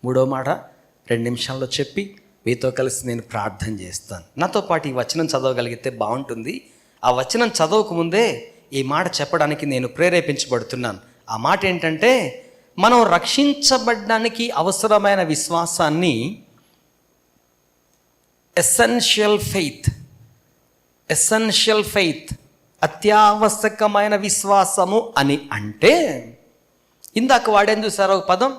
మూడో మాట 2 నిమిషాల్లో చెప్పి మీతో కలిసి నేను ప్రార్థన చేస్తాను. నాతో పాటు ఈ వచనం చదవగలిగితే బాగుంటుంది. ఆ వచనం చదవకముందే ఈ మాట చెప్పడానికి నేను ప్రేరేపించబడుతున్నాను. ఆ మాట ఏంటంటే, మనం రక్షించబడడానికి అవసరమైన విశ్వాసాన్ని ఎసెన్షియల్ ఫెయిత్ అత్యావశ్యకమైన విశ్వాసము అని అంటే, ఇందాక వాడేం చూసారో ఒక పదం,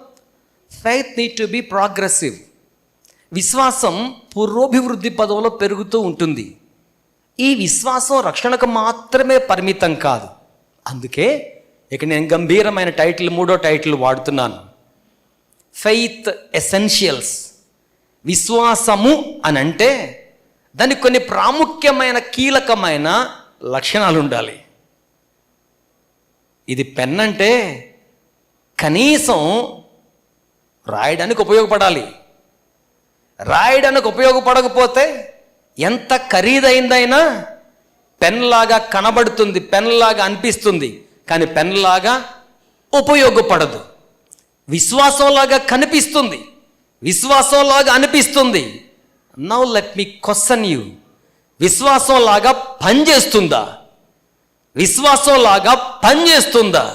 faith need to be progressive. విశ్వాసం పురోభివృద్ధి పదంలో పెరుగుతూ ఉంటుంది. ఈ విశ్వాసం రక్షణకు మాత్రమే పరిమితం కాదు. అందుకే ఇక నేను గంభీరమైన టైటిల్, 3వ టైటిల్ వాడుతున్నాను, ఫెయిత్ ఎసెన్షియల్స్. విశ్వాసము అని అంటే దానికి కొన్ని ప్రాముఖ్యమైన కీలకమైన లక్షణాలు ఉండాలి. ఇది పెన్ అంటే కనీసం రాయడానికి ఉపయోగపడాలి. రాయడానికి ఉపయోగపడకపోతే ఎంత ఖరీదైందైనా పెన్లాగా కనబడుతుంది, పెన్లాగా అనిపిస్తుంది, కానీ పెన్లాగా ఉపయోగపడదు. విశ్వాసంలాగా కనిపిస్తుంది, విశ్వాసంలాగా అనిపిస్తుంది. Now let me question you, విశ్వాసంలాగా పనిచేస్తుందా? విశ్వాసంలాగా పనిచేస్తుందా?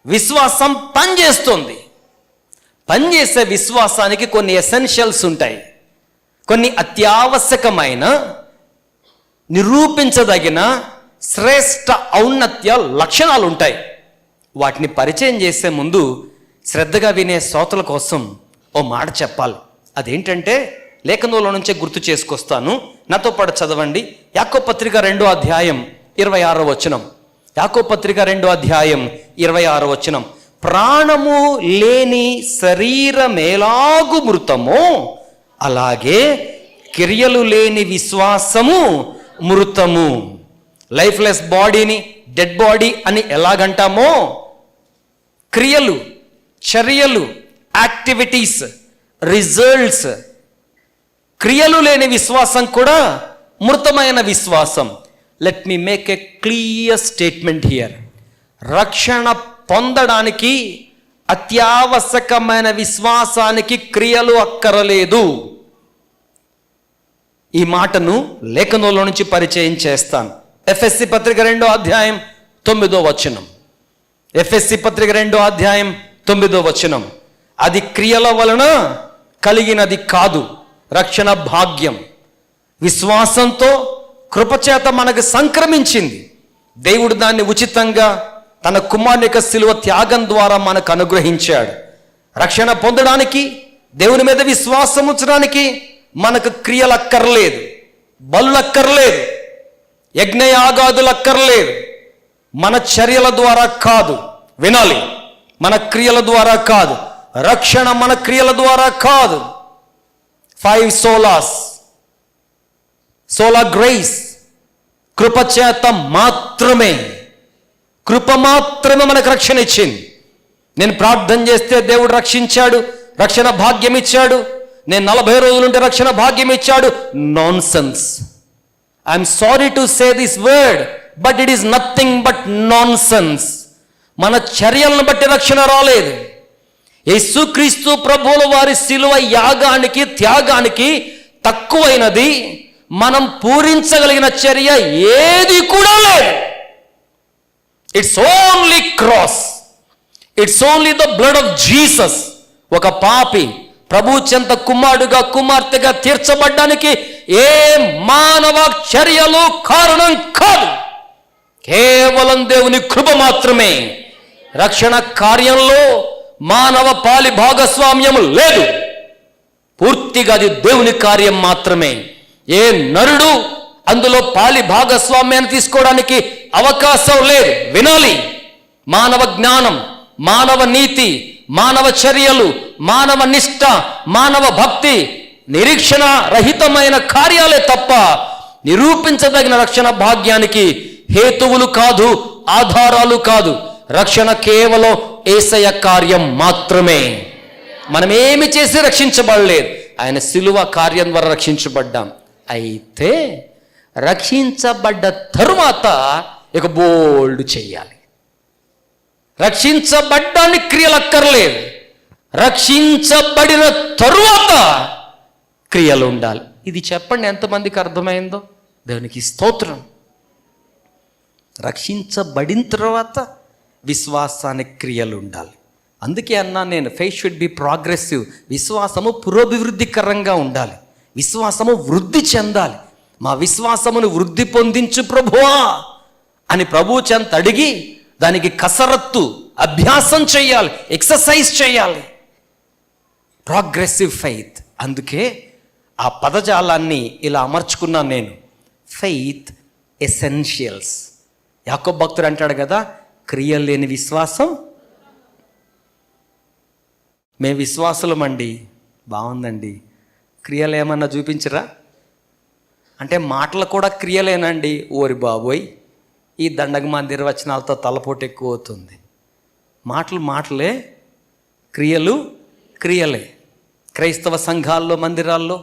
విశ్వాసం పనిచేస్తుంది. పనిచేసే విశ్వాసానికి కొన్ని ఎసెన్షియల్స్ ఉంటాయి, కొన్ని అత్యావశ్యకమైన నిరూపించదగిన శ్రేష్ఠ ఔన్నత్య లక్షణాలు ఉంటాయి. వాటిని పరిచయం చేసే ముందు శ్రద్ధగా వినే శ్రోతల కోసం ఓ మాట చెప్పాలి. అదేంటంటే లేఖనంలో నుంచే గుర్తు చేసుకొస్తాను, నాతో పాటు చదవండి. యాకోబు పత్రిక 2వ అధ్యాయం 26వ వచనం. యాకోబు పత్రిక 2వ అధ్యాయం 26వ వచనం. ప్రాణము లేని శరీరమేలాగు మృతమో అలాగే క్రియలు లేని విశ్వాసము మృతము. లైఫ్లెస్ బాడీని డెడ్ బాడీ అని ఎలాగంటామో, క్రియలు, చర్యలు, యాక్టివిటీస్, రిజల్ట్స్, క్రియలు లేని విశ్వాసం కూడా మృతమైన విశ్వాసం. Let me make a clear statement here. రక్షణ పొందడానికి అత్యావశ్యకమైన విశ్వాసానికి క్రియలు అక్కరలేదు. ఈ మాటను లేఖనంలో నుంచి పరిచయం చేస్తాను. ఎఫెసీ పత్రిక 2వ అధ్యాయం 9వ వచనం. ఎఫెసీ పత్రిక 2వ అధ్యాయం 9వ వచనం. అది క్రియల వలన కలిగినది కాదు, రక్షణ భాగ్యం. విశ్వాసంతో కృపచేత మనకు సంక్రమించింది. దేవుడు దాన్ని ఉచితంగా తన కుమారుని యొక్క శిలువ త్యాగం ద్వారా మనకు అనుగ్రహించాడు. రక్షణ పొందడానికి, దేవుని మీద విశ్వాసం ఉంచడానికి మనకు క్రియలు అక్కర్లేదు, బలులు అక్కర్లేదు, యజ్ఞయాగాదులు అక్కర్లేదు. మన చర్యల ద్వారా కాదు, వినాలి, మన క్రియల ద్వారా కాదు. రక్షణ మన క్రియల ద్వారా కాదు. 5 సోలాస్, సోలా గ్రేస్, కృపచేత మాత్రమే, కృప మాత్రమే మనకు రక్షణ ఇచ్చింది. నేను ప్రార్థన చేస్తే దేవుడు రక్షించాడు, రక్షణ భాగ్యం ఇచ్చాడు. నేను 40 రోజులుంటే రక్షణ భాగ్యం ఇచ్చాడు. Non sense. I'm sorry to say this word, but it is nothing but non sense. మన చర్యలను బట్టి రక్షణ రాలేదు. యేసుక్రీస్తు ప్రభువుల వారి శిలువ యాగానికి, త్యాగానికి తక్కువైనది మనం పూరించగలిగిన చర్య ఏది కూడా లేదు. It's only cross, it's only the blood of Jesus. ఒక పాపి ప్రభు చెంత కుమారుడుగా, కుమార్తెగా తీర్చబడ్డానికి ఏ మానవ చర్యలు కారణం కాదు, కేవలం దేవుని కృప మాత్రమే. రక్షణ కార్యంలో మానవ పాలి భాగస్వామ్యం లేదు, పూర్తిగా అది దేవుని కార్యం మాత్రమే. ఏ నరుడు అందులో పాలి భాగస్వామ్యాన్ని తీసుకోవడానికి అవకాశం లేదు. వినాలి, మానవ జ్ఞానం, మానవ నీతి, మానవ చర్యలు, మానవ నిష్ఠ, మానవ భక్తి నిరీక్షణ రహితమైన కార్యాలే తప్ప నిరూపించదగిన రక్షణ భాగ్యానికి హేతువులు కాదు, ఆధారాలు కాదు. రక్షణ కేవలం యేసయ్య కార్యం మాత్రమే. మనం ఏమి చేసి రక్షించబడలేదు, ఆయన శిలువ కార్యం ద్వారా రక్షించబడ్డాం. అయితే రక్షించబడ్డ తరువాత ఇక బోల్డ్ చెయ్యాలి. రక్షించబడ్డానికి క్రియలు అక్కర్లేదు, రక్షించబడిన తరువాత క్రియలు ఉండాలి. ఇది చెప్పండి ఎంతమందికి అర్థమైందో? దేవునికి స్తోత్రం. రక్షించబడిన తర్వాత విశ్వాసానికి క్రియలు ఉండాలి. అందుకే అన్నా నేను, ఫెయిత్ షుడ్ బి ప్రోగ్రెసివ్. విశ్వాసము పురోభివృద్ధికరంగా ఉండాలి, విశ్వాసము వృద్ధి చెందాలి. మా విశ్వాసమును వృద్ధి పొందించు ప్రభువా అని ప్రభువు చెంత అడిగి దానికి కసరత్తు, అభ్యాసం చేయాలి, ఎక్సర్సైజ్ చేయాలి. Progressive faith. అందుకే ఆ పదజాలాన్ని ఇలా అమర్చుకున్నాను నేను. Faith essentials. యాకోబు భక్తుడు అంటాడు కదా, క్రియలు లేని విశ్వాసం. మేము విశ్వాసులమండి. బాగుందండి, క్రియలు ఏమన్నా చూపించరా అంటే మాటలు కూడా క్రియలేనండి. ఓరి బాబోయ్, ఈ దండగమాన నిర్వచనాలతో తలపోటు ఎక్కువ అవుతుంది. మాటలే, క్రియలు క్రియలే. క్రైస్తవ సంఘాల్లో, మందిరాల్లో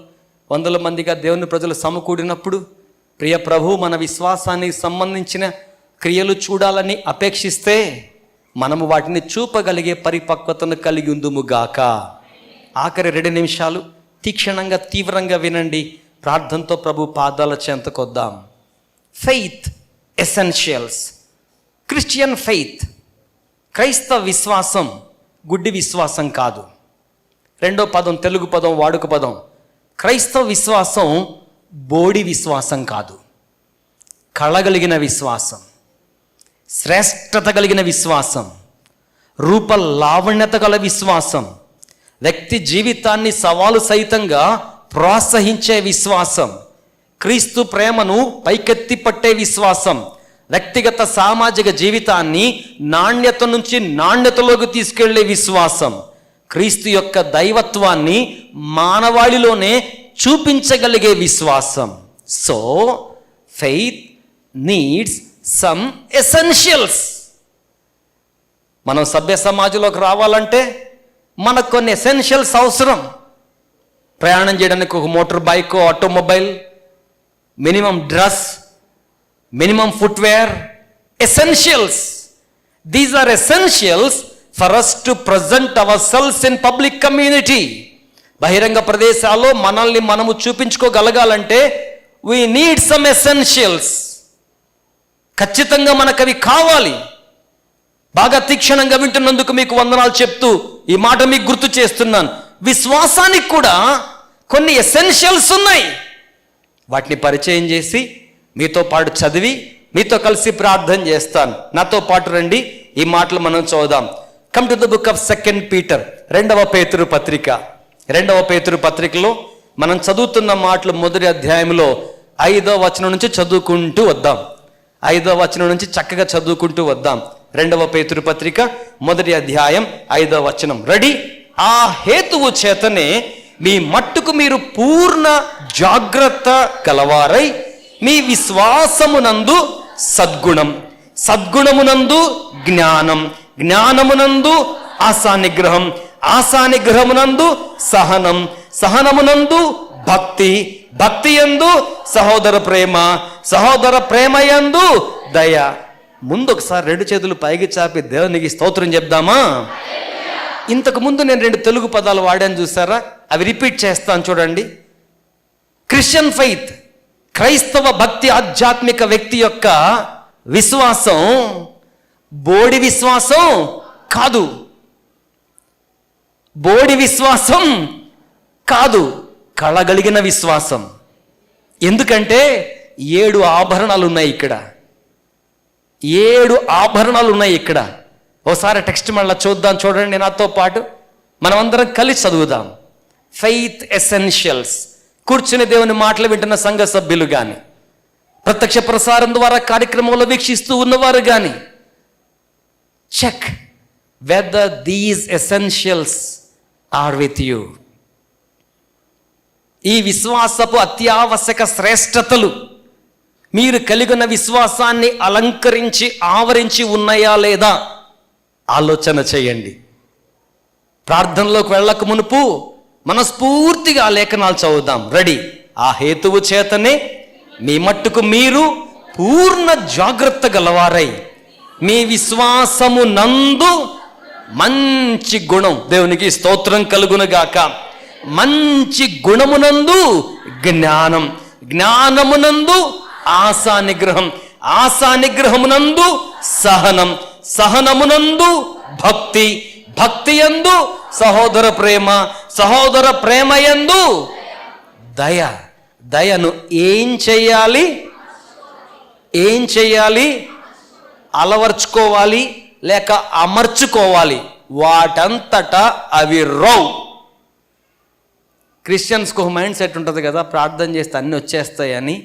వందల మందిగా దేవుని ప్రజలు సమకూడినప్పుడు ప్రియ ప్రభు మన విశ్వాసానికి సంబంధించిన క్రియలు చూడాలని అపేక్షిస్తే మనము వాటిని చూపగలిగే పరిపక్వతను కలిగి ఉందుముగాక. ఆఖరి 2 నిమిషాలు తీక్షణంగా, తీవ్రంగా వినండి. ప్రార్థనతో ప్రభు పాదాల చెంతకొద్దాం. Faith essentials. క్రిస్టియన్ ఫెయిత్, క్రైస్తవ విశ్వాసం గుడ్డి విశ్వాసం కాదు. 2వ పదం తెలుగు పదం, వాడుక పదం. క్రైస్తవ విశ్వాసం బోడి విశ్వాసం కాదు. కళగలిగిన విశ్వాసం, శ్రేష్టత కలిగిన విశ్వాసం, రూప లావణ్యత గల విశ్వాసం, వ్యక్తి జీవితాన్ని సవాలు సహితంగా ప్రోత్సహించే విశ్వాసం, క్రీస్తు ప్రేమను పైకెత్తి పట్టే విశ్వాసం, వ్యక్తిగత సామాజిక జీవితాన్ని నాణ్యత నుంచి నాణ్యతలోకి తీసుకెళ్లే విశ్వాసం, క్రీస్తు యొక్క దైవత్వాన్ని మానవాళిలోనే చూపించగలిగే విశ్వాసం. So faith needs some essentials. మనం సభ్య సమాజంలోకి రావాలంటే మనకు కొన్ని ఎసెన్షియల్స్ అవసరం. ప్రయాణం చేయడానికి ఒక motor bike, automobile, minimum dress, minimum footwear, essentials. These are essentials for us to present ourselves in public community. బహిరంగ ప్రదేశాల్లో మనల్ని మనము చూపించుకోగలగాలంటే we need some essentials. ఖచ్చితంగా మనకు అవి కావాలి. బాగా తీక్షణంగా వింటున్నందుకు మీకు వందనాలు చెప్తూ ఈ మాట మీకు గుర్తు చేస్తున్నాను. విశ్వాసానికి కూడా కొన్ని ఎసెన్షియల్స్ ఉన్నాయి. వాటిని పరిచయం చేసి మీతో పాటు చదివి మీతో కలిసి ప్రార్థన చేస్తాను. నాతో పాటు రండి, ఈ మాటలు మనం చదువుదాం. Come to the book of 2 Peter, 2వ పేతురు పత్రిక. 2వ పేతురు పత్రికలో మనం చదువుతున్న మాటలు మొదటి అధ్యాయంలో 5వ వచనం నుంచి చదువుకుంటూ వద్దాం. 5వ వచనం నుంచి చక్కగా చదువుకుంటూ వద్దాం. 2వ పేతురు పత్రిక మొదటి అధ్యాయం 5వ వచనం. రెడీ? ఆ హేతువు చేతనే మీ మట్టుకు మీరు పూర్ణ జాగ్రత్త కలవారై మీ విశ్వాసమునందు సద్గుణం, సద్గుణమునందు జ్ఞానం, జ్ఞానమునందు ఆశానిగ్రహం, ఆశానిగ్రహమునందు సహనం, సహనమునందు భక్తి, భక్తి యందు సహోదర ప్రేమ, సహోదర ప్రేమ యందు దయ. ముందు ఒకసారి 2 చేతులు పైకి చాపి దేవునికి స్తోత్రం చెప్దామా? ఇంతకు ముందు నేను 2 తెలుగు పదాలు వాడాను, చూసారా? అవి రిపీట్ చేస్తాను, చూడండి. క్రిస్టియన్ ఫెయిత్, క్రైస్తవ భక్తి ఆధ్యాత్మిక వ్యక్తి యొక్క విశ్వాసం బోడి విశ్వాసం కాదు. బోడి విశ్వాసం కాదు, కళగలిగిన విశ్వాసం. ఎందుకంటే 7 ఆభరణాలు ఉన్నాయి ఇక్కడ. 7 ఆభరణాలు ఉన్నాయి ఇక్కడ. ఒకసారి టెక్స్ట్ మళ్ళీ చూద్దాం, చూడండి నాతో పాటు. మనమందరం కలిసి చదువుదాం. Faith essentials. కూర్చుని దేవుని మాటలు వింటున్న సంఘ సభ్యులు కానీ, ప్రత్యక్ష ప్రసారం ద్వారా కార్యక్రమంలో వీక్షిస్తూ ఉన్నవారు కానీ, check whether these essentials are with you. ఈ విశ్వాసపు అత్యావశ్యక శ్రేష్టతలు మీరు కలిగిన విశ్వాసాన్ని అలంకరించి ఆవరించి ఉన్నాయా లేదా ఆలోచన చేయండి. ప్రార్థనలోకి వెళ్ళక మునుపు మనస్ఫూర్తిగా ఆ లేఖనాలు చదువుదాం. రెడీ? ఆ హేతువు చేతనే మీ మట్టుకు మీరు పూర్ణ జాగ్రత్త గలవారై మీ విశ్వాసము నందు మంచి గుణం, దేవునికి స్తోత్రం కలుగునుగాక. మంచి గుణమునందు జ్ఞానం, జ్ఞానమునందు ఆశా నిగ్రహం, ఆశా నిగ్రహమునందు సహనం, సహనమునందు భక్తి, భక్తి యందు సహోదర ప్రేమ, సహోదర ప్రేమ యందు దయ. దయను ఏం చెయ్యాలి? ఏం చెయ్యాలి? అలవర్చుకోవాలి లేక అమర్చుకోవాలి. వాటంతటా అవి రావు. క్రిస్టియన్స్కి ఒక మైండ్ సెట్ ఉంటుంది కదా, ప్రార్థన చేస్తే అన్నీ వచ్చేస్తాయని.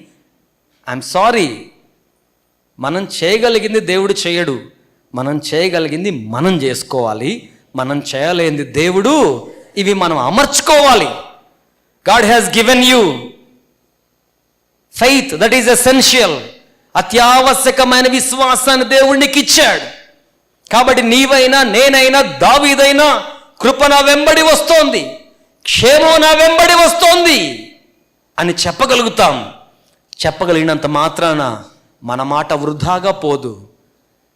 ఐఎమ్ సారీ, మనం చేయగలిగింది దేవుడు చేయడు, మనం చేయగలిగింది మనం చేసుకోవాలి. మనం చేయలేనిది దేవుడు, ఇవి మనం అమర్చుకోవాలి. God has given you faith, that is essential. అత్యావశ్యకమైన విశ్వాసాన్ని దేవుడు నీకు ఇచ్చాడు. కాబట్టి నీవైనా నేనైనా దావీదైనా కృప నా వెంబడి వస్తోంది, క్షేమం నా వెంబడి వస్తోంది అని చెప్పగలుగుతాం. చెప్పగలిగినంత మాత్రాన మన మాట వృధాగా పోదు.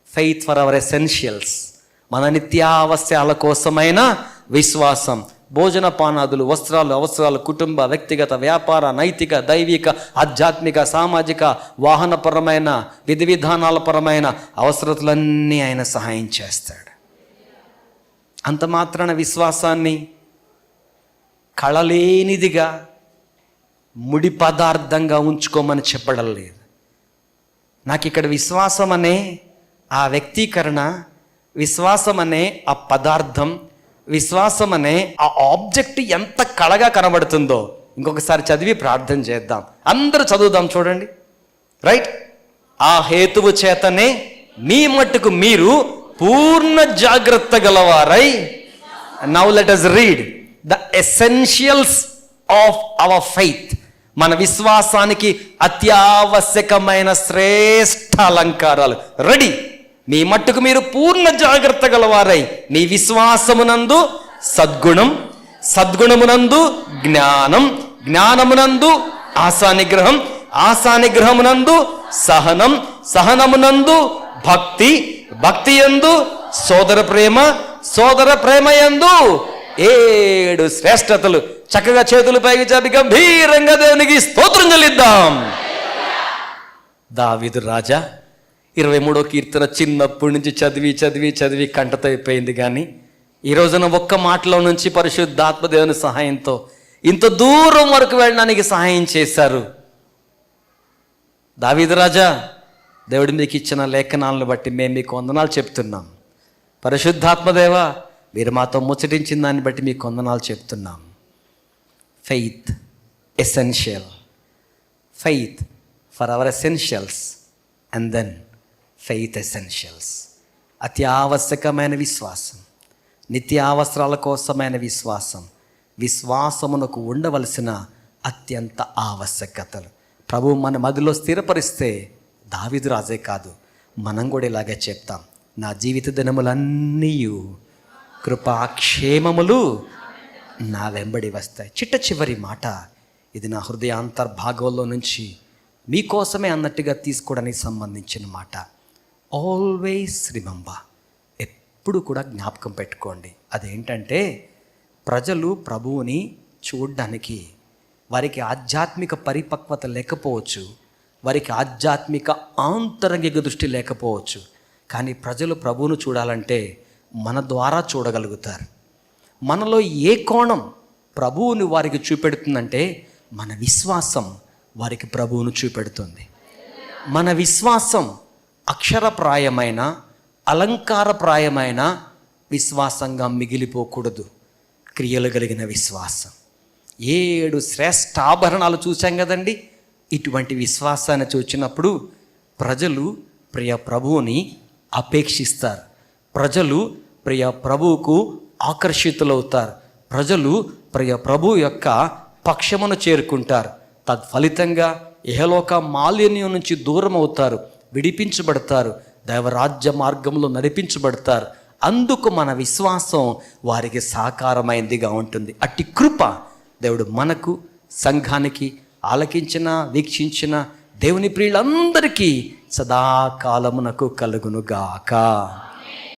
ఫెయిత్ ఫర్ అవర్ ఎసెన్షియల్స్, మన నిత్యావశ్యాల కోసమైన విశ్వాసం. భోజన పానాదులు, వస్త్రాలు, అవసరాలు, కుటుంబ, వ్యక్తిగత, వ్యాపార, నైతిక, దైవిక, ఆధ్యాత్మిక, సామాజిక, వాహనపరమైన, విధి విధానాల పరమైన అవసరతలన్నీ ఆయన సహాయం చేస్తాడు. అంత మాత్రాన విశ్వాసాన్ని కళలేనిదిగా, ముడి పదార్థంగా ఉంచుకోమని చెప్పడం లేదు. నాకు ఇక్కడ విశ్వాసం అనే ఆ వ్యక్తీకరణ, విశ్వాసం అనే ఆ పదార్థం, విశ్వాసం అనే ఆ ఆబ్జెక్ట్ ఎంత కళగా కనబడుతుందో ఇంకొకసారి చదివి ప్రార్థన చేద్దాం. అందరూ చదువుదాం, చూడండి. రైట్. ఆ హేతువు చేతనే మీ మట్టుకు మీరు పూర్ణ జాగ్రత్త గలవారై. Now let us read the essentials of our faith. మన విశ్వాసానికి అత్యావశ్యకమైన శ్రేష్ఠ అలంకారాలు రెడీ. మీ మట్టుకు మీరు పూర్ణ జాగ్రత్త గలవారై మీ విశ్వాసమునందు సద్గుణం, సద్గుణమునందు జ్ఞానం, జ్ఞానమునందు ఆశా నిగ్రహం, ఆశా నిగ్రహమునందు సహనం, సహనమునందు భక్తి, భక్తి యందు సోదర ప్రేమ, సోదర ప్రేమ యందు 7 శ్రేష్టతలు. చక్కగా చేతులు పైకి చాపి గంభీరంగా దేవునికి స్తోత్రం చెల్లిద్దాం. దావీదు రాజా 23వ కీర్తన చిన్నప్పటి నుంచి చదివి చదివి చదివి కంటతో అయిపోయింది. కానీ ఈ రోజున ఒక్క మాటలో నుంచి పరిశుద్ధాత్మ దేవుని సహాయంతో ఇంత దూరం వరకు వెళ్ళడానికి సహాయం చేశారు. దావీదు రాజా, దేవుడు మీకు ఇచ్చిన లేఖనాలను బట్టి మేము మీకు వందనాలు చెప్తున్నాం. పరిశుద్ధాత్మదేవ, మీరు మాతో ముచ్చటించిన దాన్ని బట్టి మీకు వందనాలు చెప్తున్నాం. Faith essential, faith for our essentials and then faith essentials. అత్యావశ్యకమైన విశ్వాసం, నిత్యావసరాల కోసమైన విశ్వాసం, విశ్వాసమునకు ఉండవలసిన అత్యంత ఆవశ్యకతలు ప్రభు మన మదిలో స్థిరపరిస్తే దావీదు రాజే కాదు, మనం కూడా ఇలాగే చెప్తాం. నా జీవిత దినములన్నీ కృపాక్షేమములు నా వెంబడి వస్తాయి. చిట్ట చివరి మాట ఇది నా హృదయాంతర్భాగంలో నుంచి మీకోసమే అన్నట్టుగా తీసుకోవడానికి సంబంధించిన మాట. ఆల్వేస్ రిమెంబర్, ఎప్పుడు కూడా జ్ఞాపకం పెట్టుకోండి. అదేంటంటే, ప్రజలు ప్రభువుని చూడడానికి వారికి ఆధ్యాత్మిక పరిపక్వత లేకపోవచ్చు, వారికి ఆధ్యాత్మిక ఆంతరంగిక దృష్టి లేకపోవచ్చు. కానీ ప్రజలు ప్రభువును చూడాలంటే మన ద్వారా చూడగలుగుతారు. మనలో ఏ కోణం ప్రభువుని వారికి చూపెడుతుందంటే మన విశ్వాసం వారికి ప్రభువును చూపెడుతుంది. మన విశ్వాసం అక్షరప్రాయమైన, అలంకారప్రాయమైన విశ్వాసంగా మిగిలిపోకూడదు. క్రియలు కలిగిన విశ్వాసం. 7 శ్రేష్ఠ ఆభరణాలు చూసాం కదండి. ఇటువంటి విశ్వాసాన్ని చూచినప్పుడు ప్రజలు ప్రియ ప్రభువుని అపేక్షిస్తారు, ప్రజలు ప్రియ ప్రభువుకు ఆకర్షితులవుతారు, ప్రజలు ప్రియ ప్రభు యొక్క పక్షమును చేరుకుంటారు. తత్ఫలితంగా ఇహలోక మాలిన్యం నుంచి దూరం అవుతారు, విడిపించబడతారు, దైవరాజ్య మార్గంలో నడిపించబడతారు. అందుకు మన విశ్వాసం వారికి సాకారమైందిగా ఉంటుంది. అట్టి కృప దేవుడు మనకు, సంఘానికి, ఆలకించిన వీక్షించిన దేవుని ప్రియులందరికీ సదాకాలమునకు కలుగునుగాక.